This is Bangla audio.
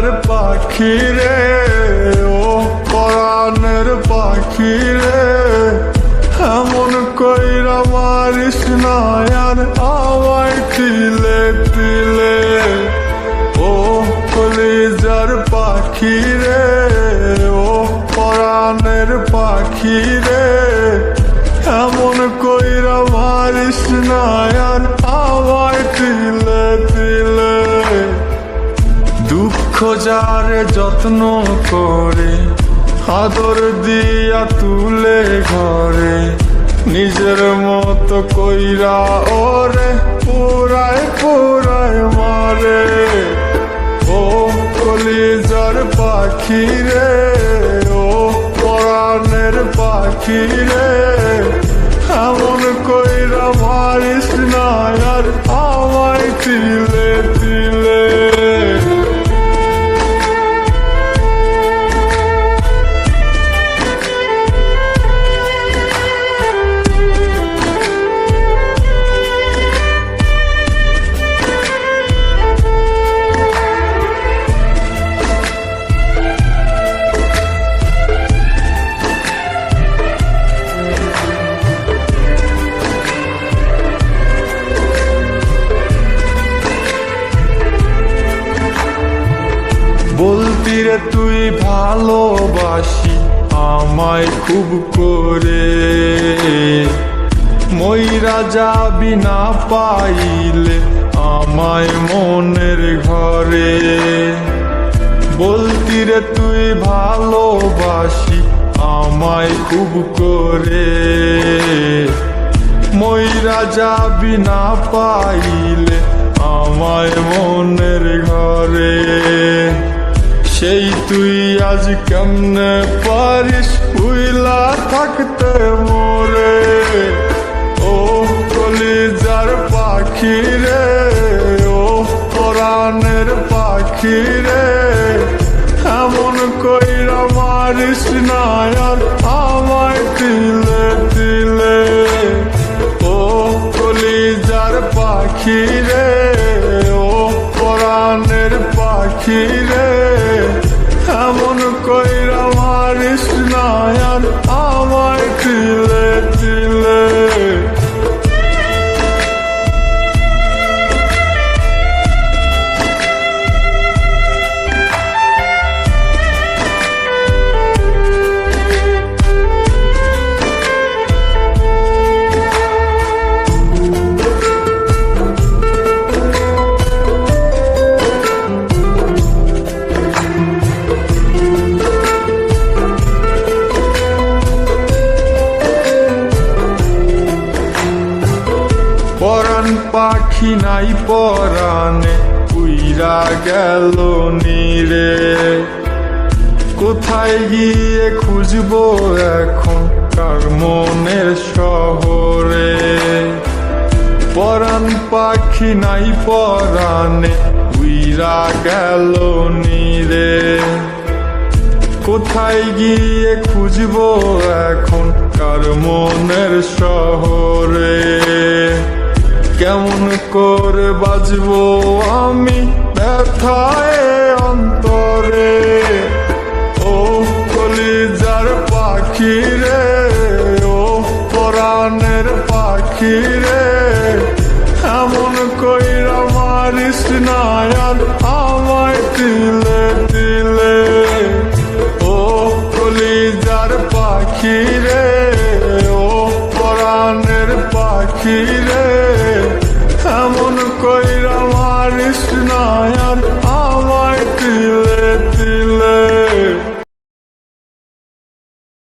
কলিজার পাখি রে, ও পরাণের পাখি রে, এমন কইরা মারিস না আর আমায় তিলে তিলে। ও কলিজার পাখি রে, ও পরাণের পাখি রে, এমন কইরা মারিস না আর আমায় তিলে তিলে। দুঃখ যারে যত্ন করে আদর দিয়া তুলে ঘরে, নিজের মতো কইরা ওরে পুরায় পুরায় মারে। ও কলিজার পাখি রে, ও পরাণের পাখি রে, এমন কইরা মারিস না আর আমায় তিলে তিলে। বলতি রে তুই ভালোবাসি আমায় খুব করে, মইরা যাবি না পাইলে আমায় মনের ঘরে। বলতি রে তুই ভালোবাসি আমায় খুব করে, মইরা যাবি না পাইলে আমায় মনের ঘরে। সেই তুই আজ কেমনে পারিস উইলা থাকতে মোরে। ও কলিজার পাখি রে, ও পরাণের পাখি রে, এমন কইরা মারিস না আর আমায় তিলে তিলে। ও কলিজার পাখি রে, ও পরাণের পাখি রে, এমন কইরা মারিস না আর আমায় তিলে তিলে। পরাণ পাখি নাই পরাণে উইরা গেল নীরে, কোথায় গিয়ে খুঁজবো এখন কার মনের শহরে। পরাণ পাখি নাই পরাণে উইরা গেল নীরে, কোথায় গিয়ে খুঁজবো এখন কার মনের শহরে। কেমন করে বাজবো আমি ব্যথায় অন্তরে। ও কলিজার পাখি রে, ও পরাণের পাখি রে, এমন কইরা মারিস না আর আমায় তিলে তিলে। ও কলিজার পাখি রে, ও পরাণের পাখি